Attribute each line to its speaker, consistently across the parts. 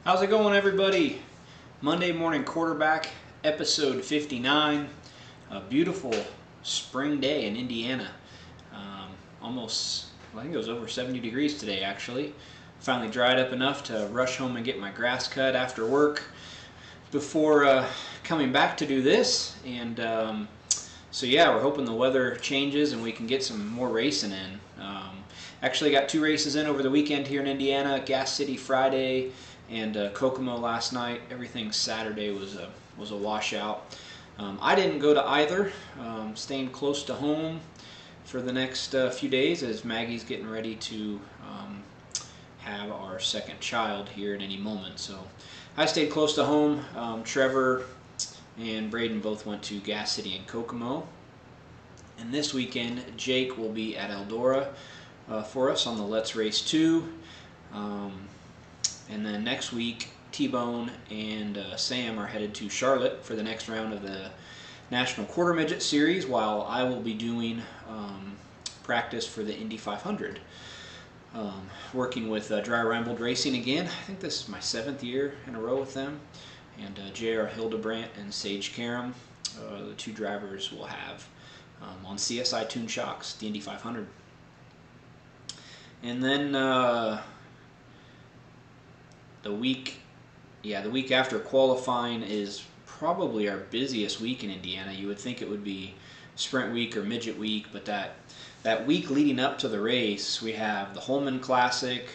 Speaker 1: How's it going, everybody? Monday morning quarterback, episode 59. A beautiful spring day in Indiana. Almost, I think it was over 70 degrees today, actually. Finally dried up enough to rush home and get my grass cut after work before coming back to do this. And so, yeah, we're hoping the weather changes and we can get some more racing in. Actually got 2 races in over the weekend here in Indiana. Gas City Friday and Kokomo last night. Everything Saturday was a washout. I didn't go to either. Staying close to home for the next few days as Maggie's getting ready to have our second child here at any moment. So I stayed close to home. Trevor and Braden both went to Gas City and Kokomo. And this weekend, Jake will be at Eldora for us on the Let's Race 2. And then next week, T-Bone and Sam are headed to Charlotte for the next round of the National Quarter Midget Series, while I will be doing practice for the Indy 500. Working with Dry Rambled Racing again. I think this is my 7th year in a row with them. And J.R. Hildebrandt and Sage Karam, the 2 drivers we'll have on CSI Tune Shocks, the Indy 500. And then the week after qualifying is probably our busiest week in Indiana. You would think it would be sprint week or midget week, but that week leading up to the race, we have the Holman Classic,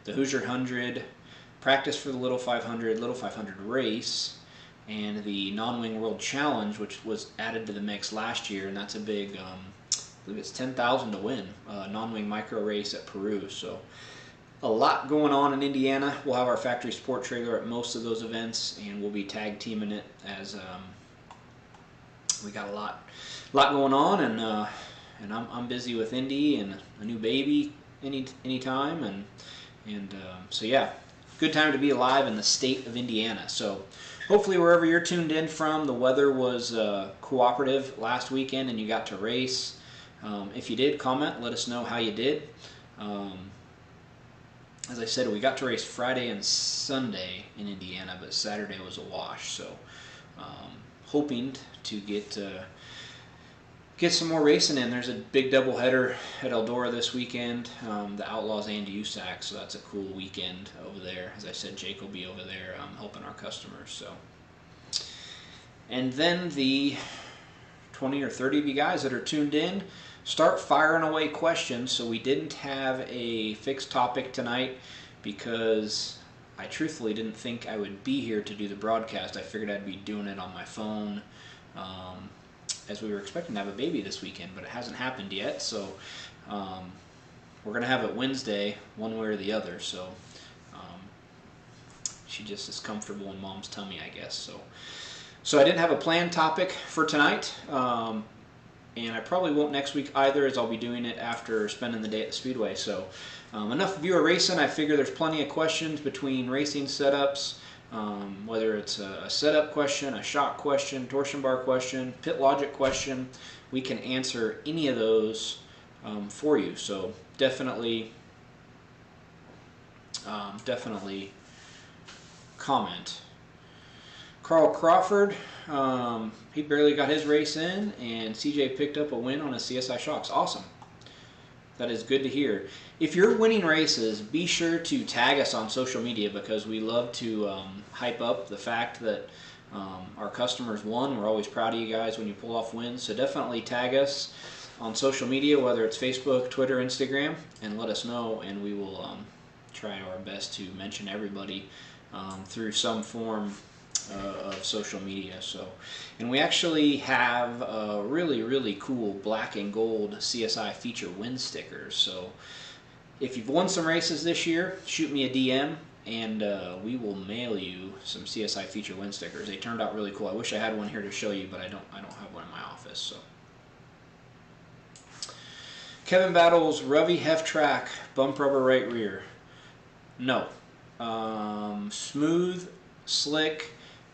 Speaker 1: the Hoosier 100, practice for the Little 500 race, and the Non-Wing World Challenge, which was added to the mix last year, and that's a big, I believe it's $10,000 to win, non-wing micro race at Peru. So a lot going on in Indiana. We'll have our factory support trailer at most of those events, and we'll be tag teaming it as we got a lot going on, and I'm busy with Indy and a new baby anytime, and so yeah, good time to be alive in the state of Indiana. So hopefully wherever you're tuned in from, the weather was cooperative last weekend and you got to race. If you did, comment, let us know how you did. As I said, we got to race Friday and Sunday in Indiana, but Saturday was a wash. So hoping to get some more racing in. There's a big doubleheader at Eldora this weekend, the Outlaws and USAC, so that's a cool weekend over there. As I said, Jake will be over there helping our customers. So, and then the 20 or 30 of you guys that are tuned in, start firing away questions. So we didn't have a fixed topic tonight because I truthfully didn't think I would be here to do the broadcast. I figured I'd be doing it on my phone, as we were expecting to have a baby this weekend, but it hasn't happened yet. So we're going to have it Wednesday, one way or the other. So she just is comfortable in mom's tummy, I guess. So I didn't have a planned topic for tonight. And I probably won't next week either, as I'll be doing it after spending the day at the Speedway. So enough viewer racing. I figure there's plenty of questions between racing setups, whether it's a setup question, a shock question, torsion bar question, pit logic question. We can answer any of those for you. So definitely comment. Carl Crawford, he barely got his race in, and CJ picked up a win on a CSI Shocks. Awesome. That is good to hear. If you're winning races, be sure to tag us on social media, because we love to hype up the fact that our customers won. We're always proud of you guys when you pull off wins. So definitely tag us on social media, whether it's Facebook, Twitter, Instagram, and let us know, and we will try our best to mention everybody through some form of social media. So, and we actually have really cool black and gold CSI feature win stickers. So if you've won some races this year, shoot me a DM and we will mail you some CSI feature win stickers. They turned out really cool. I wish I had one here to show you, but I don't have one in my office. So Kevin Battles, Rubby Hef Track, bump rubber right rear. No. Smooth, slick,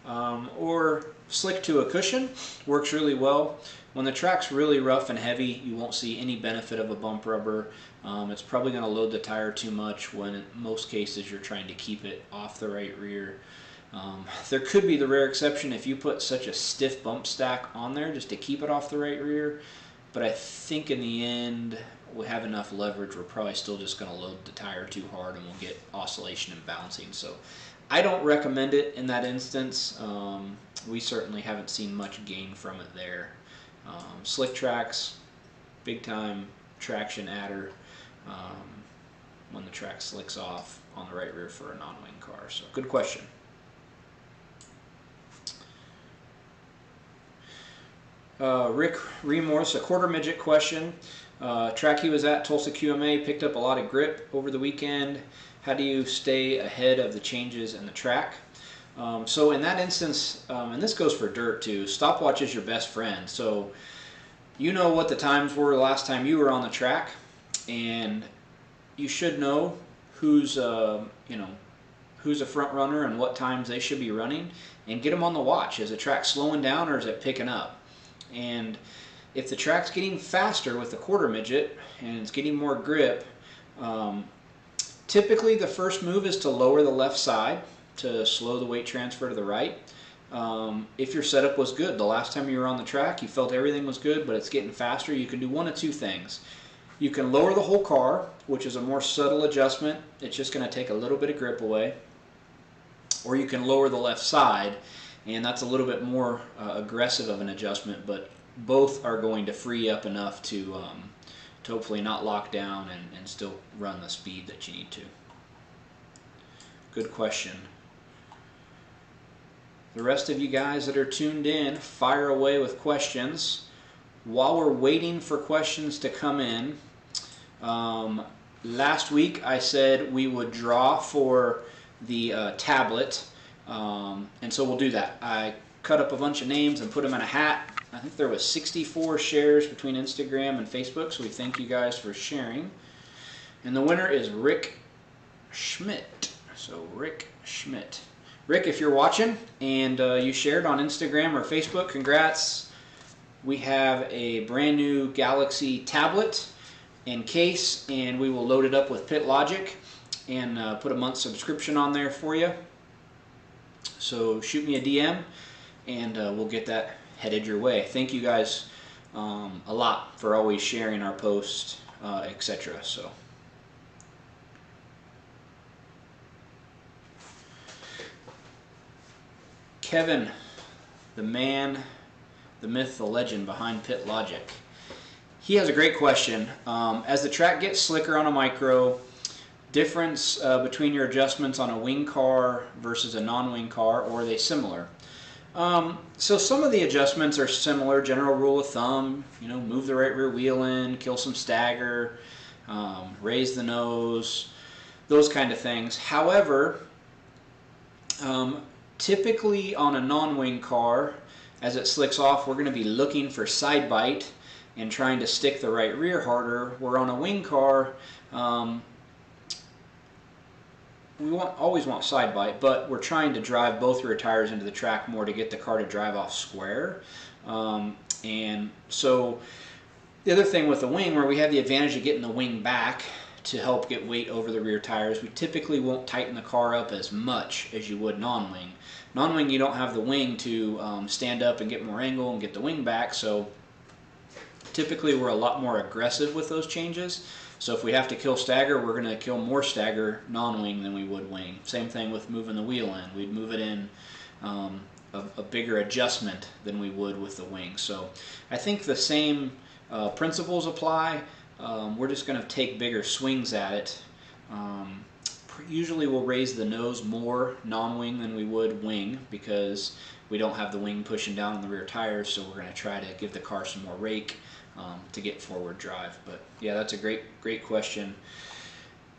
Speaker 1: or slick to a cushion works really well. When the track's really rough and heavy, you won't see any benefit of a bump rubber. It's probably going to load the tire too much when in most cases you're trying to keep it off the right rear. There could be the rare exception if you put such a stiff bump stack on there just to keep it off the right rear, but I think in the end we have enough leverage, we're probably still just going to load the tire too hard and we'll get oscillation and bouncing. So I don't recommend it in that instance. We certainly haven't seen much gain from it there. Slick tracks, big time traction adder when the track slicks off on the right rear for a non-wing car. So good question. Rick Remorse, a quarter midget question. Track he was at, Tulsa QMA, picked up a lot of grip over the weekend. How do you stay ahead of the changes in the track? So in that instance, and this goes for dirt too, stopwatch is your best friend. So you know what the times were the last time you were on the track, and you should know who's who's a front runner and what times they should be running, and get them on the watch. Is the track slowing down or is it picking up? And if the track's getting faster with the quarter midget and it's getting more grip, typically the first move is to lower the left side to slow the weight transfer to the right. If your setup was good, the last time you were on the track, you felt everything was good, but it's getting faster, you can do one of two things. You can lower the whole car, which is a more subtle adjustment. It's just going to take a little bit of grip away. Or you can lower the left side, and that's a little bit more aggressive of an adjustment, but both are going to free up enough to hopefully not lock down and still run the speed that you need to. Good question. The rest of you guys that are tuned in, fire away with questions. While we're waiting for questions to come in, last week I said we would draw for the tablet, and so we'll do that. I cut up a bunch of names and put them in a hat. I think there was 64 shares between Instagram and Facebook, so we thank you guys for sharing. And the winner is Rick Schmidt. So Rick Schmidt. Rick, if you're watching and you shared on Instagram or Facebook, congrats. We have a brand new Galaxy tablet and case, and we will load it up with Pit Logic and put a month's subscription on there for you. So shoot me a DM and we'll get that headed your way. Thank you guys a lot for always sharing our posts, etc. So Kevin, the man, the myth, the legend behind Pit Logic. He has a great question. As the track gets slicker on a micro, difference between your adjustments on a wing car versus a non-wing car, or are they similar? So some of the adjustments are similar. General rule of thumb, move the right rear wheel in, kill some stagger, raise the nose, those kind of things. However, typically on a non-wing car, as it slicks off, we're going to be looking for side bite and trying to stick the right rear harder. Where on a wing car, we always want side bite, but we're trying to drive both rear tires into the track more to get the car to drive off square. And so the other thing with the wing, where we have the advantage of getting the wing back to help get weight over the rear tires, we typically won't tighten the car up as much as you would non-wing. Non-wing, you don't have the wing to stand up and get more angle and get the wing back, so typically we're a lot more aggressive with those changes. So if we have to kill stagger, we're going to kill more stagger non-wing than we would wing. Same thing with moving the wheel in. We'd move it in a bigger adjustment than we would with the wing. So I think the same principles apply. We're just going to take bigger swings at it. Usually we'll raise the nose more non-wing than we would wing because we don't have the wing pushing down on the rear tires, so we're going to try to give the car some more rake to get forward drive. But yeah, that's a great question.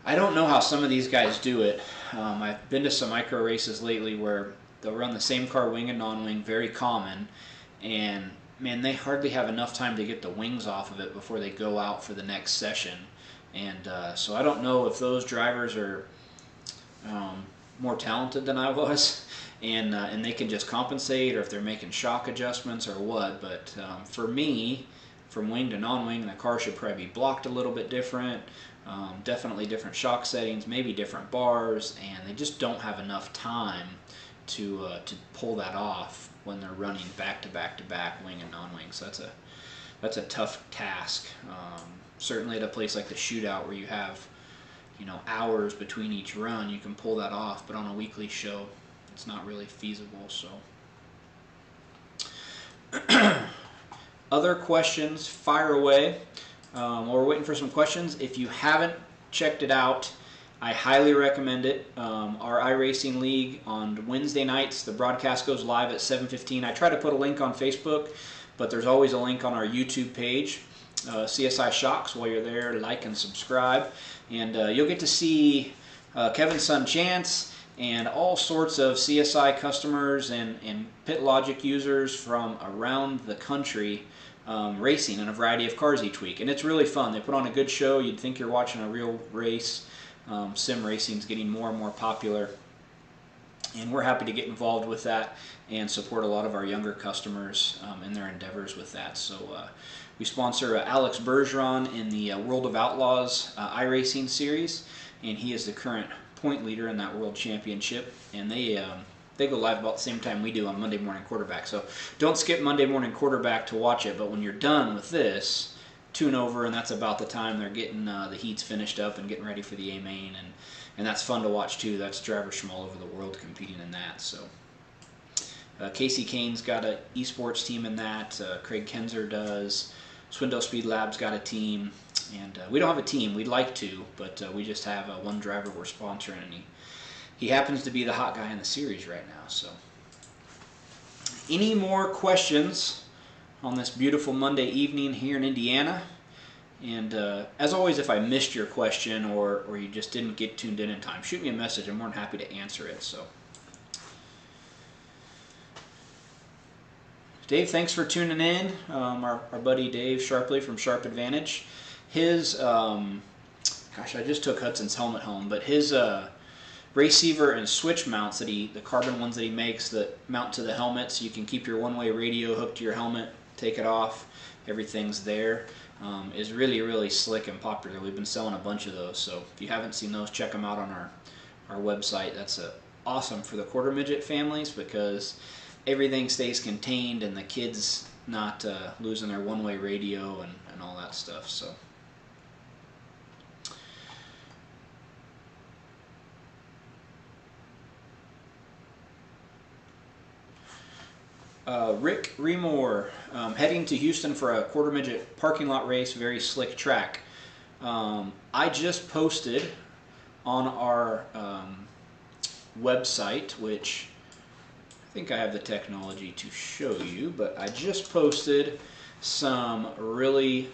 Speaker 1: I don't know how some of these guys do it. I've been to some micro races lately where they'll run the same car wing and non-wing, very common, and man, they hardly have enough time to get the wings off of it before they go out for the next session. And so I don't know if those drivers are more talented than I was and they can just compensate, or if they're making shock adjustments or what. But for me, from wing to non-wing, the car should probably be blocked a little bit different. Definitely different shock settings, maybe different bars, and they just don't have enough time to pull that off when they're running back to back to back, wing and non-wing. So that's a tough task. Certainly at a place like the Shootout, where you have hours between each run, you can pull that off, but on a weekly show, it's not really feasible. So other questions, fire away. While we're waiting for some questions, if you haven't checked it out, I highly recommend it. Our iRacing League on Wednesday nights, the broadcast goes live at 7:15. I try to put a link on Facebook, but there's always a link on our YouTube page, CSI Shocks. While you're there, like and subscribe, and you'll get to see Kevin's son Chance and all sorts of CSI customers and Pit Logic users from around the country racing in a variety of cars each week. And it's really fun. They put on a good show. You'd think you're watching a real race. Sim racing is getting more and more popular, and we're happy to get involved with that and support a lot of our younger customers in their endeavors with that. So we sponsor Alex Bergeron in the World of Outlaws iRacing series, and he is the current point leader in that world championship, and they go live about the same time we do on Monday Morning Quarterback. So don't skip Monday Morning Quarterback to watch it, but when you're done with this, tune over, and that's about the time they're getting the heats finished up and getting ready for the A-Main, and that's fun to watch too. That's drivers from all over the world competing in that. So Casey Kane's got an esports team in that. Craig Kenzer does. Swindell Speed Lab's got a team, and we don't have a team. We'd like to, but we just have one driver we're sponsoring, and he happens to be the hot guy in the series right now. So any more questions on this beautiful Monday evening here in Indiana? And as always, if I missed your question or you just didn't get tuned in time, shoot me a message. I'm more than happy to answer it. So, Dave, thanks for tuning in. Our buddy Dave Sharpley from Sharp Advantage. His, gosh, I just took Hudson's helmet home, but his receiver and switch mounts the carbon ones that he makes that mount to the helmet, so you can keep your one-way radio hooked to your helmet, take it off, everything's there, is really, really slick and popular. We've been selling a bunch of those, so if you haven't seen those, check them out on our website. That's awesome for the quarter midget families, because everything stays contained and the kids not losing their one-way radio and all that stuff. So Rick Remore, heading to Houston for a quarter midget parking lot race, very slick track. I just posted on our website, which I think I have the technology to show you, but I just posted some really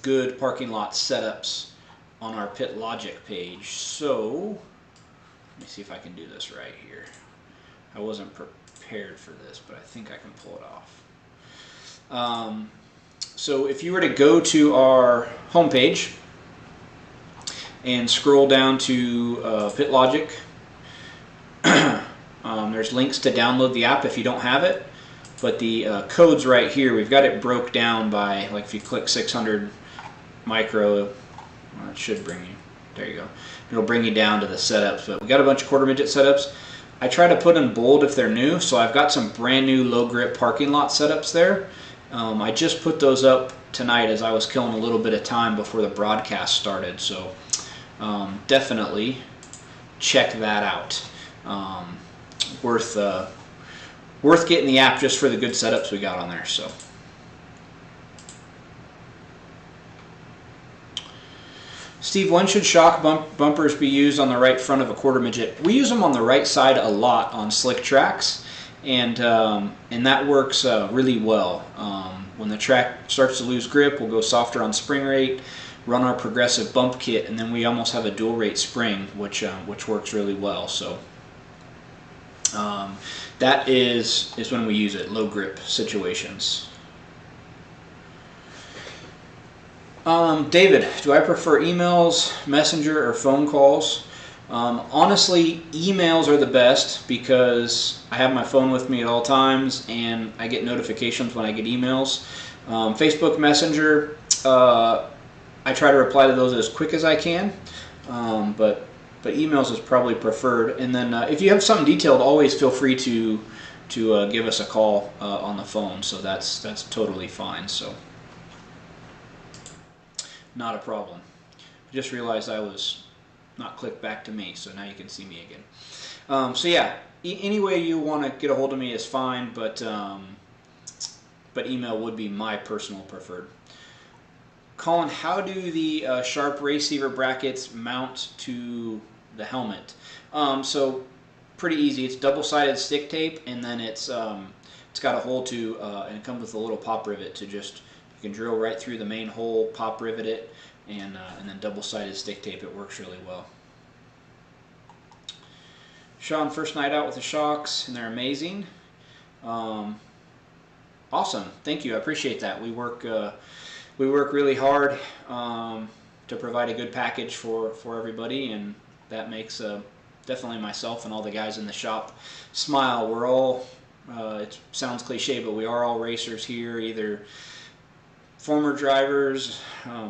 Speaker 1: good parking lot setups on our Pit Logic page. So let me see if I can do this right here. I wasn't prepared for this, but I think I can pull it off. So if you were to go to our homepage and scroll down to Pit Logic, there's links to download the app if you don't have it, but the code's right here. We've got it broke down by, like, if you click 600 micro, well, it should bring you, there you go. It'll bring you down to the setups, but we got a bunch of quarter midget setups. I try to put in bold if they're new, so I've got some brand new low grip parking lot setups there. I just put those up tonight as I was killing a little bit of time before the broadcast started, so definitely check that out. Worth getting the app just for the good setups we got on there. So Steve, when should shock bumpers be used on the right front of a quarter midget? We use them on the right side a lot on slick tracks, and that works really well. When the track starts to lose grip, we'll go softer on spring rate, run our progressive bump kit, and then we almost have a dual rate spring, which works really well. So that is when we use it, low grip situations. David, do I prefer emails, messenger, or phone calls? Honestly, emails are the best because I have my phone with me at all times and I get notifications when I get emails. Facebook Messenger, I try to reply to those as quick as I can, but emails is probably preferred. And then if you have something detailed, always feel free to give us a call on the phone. So that's totally fine. So not a problem. I just realized I was not clicked back to me, so now you can see me again. So yeah, any way you want to get a hold of me is fine, but email would be my personal preferred. Colin, how do the Sharp receiver brackets mount to the helmet? So pretty easy. It's double-sided stick tape, and then it's got a hole to, and it comes with a little pop rivet to just, you can drill right through the main hole, pop rivet it, and then double-sided stick tape. It works really well. Sean, first night out with the shocks, and they're amazing. Awesome, thank you. I appreciate that. We work really hard to provide a good package for everybody, and that makes definitely myself and all the guys in the shop smile. We're all, it sounds cliche, but we are all racers here, either former drivers,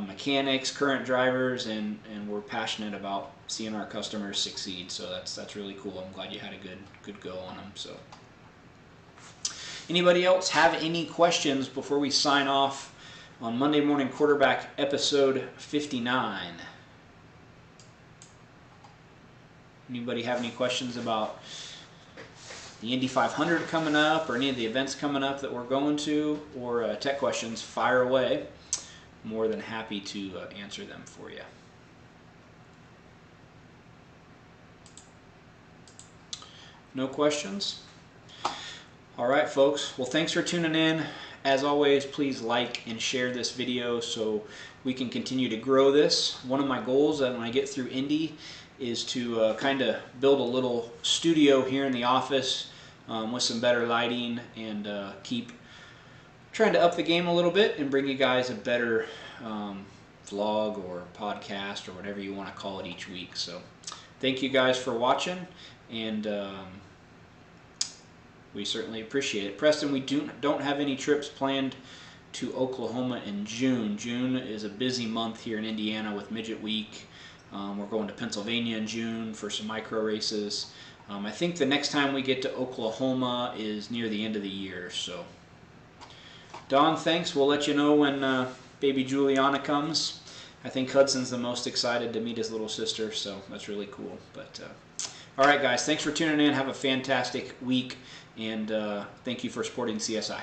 Speaker 1: mechanics, current drivers, and we're passionate about seeing our customers succeed. So that's really cool. I'm glad you had a good go on them. So, anybody else have any questions before we sign off on Monday Morning Quarterback episode 59? Anybody have any questions about the Indy 500 coming up, or any of the events coming up that we're going to, or tech questions? Fire away. More than happy to answer them for you. No questions? All right, folks. Well, thanks for tuning in. As always, please like and share this video so we can continue to grow this. One of my goals when I get through Indy is to kind of build a little studio here in the office with some better lighting, and keep trying to up the game a little bit and bring you guys a better vlog or podcast or whatever you want to call it each week. So thank you guys for watching, and we certainly appreciate it. Preston, we don't have any trips planned to Oklahoma in June. June is a busy month here in Indiana with Midget Week. We're going to Pennsylvania in June for some micro races. I think the next time we get to Oklahoma is near the end of the year. So, Don, thanks. We'll let you know when baby Juliana comes. I think Hudson's the most excited to meet his little sister, so that's really cool. But all right, guys, thanks for tuning in. Have a fantastic week, and thank you for supporting CSI.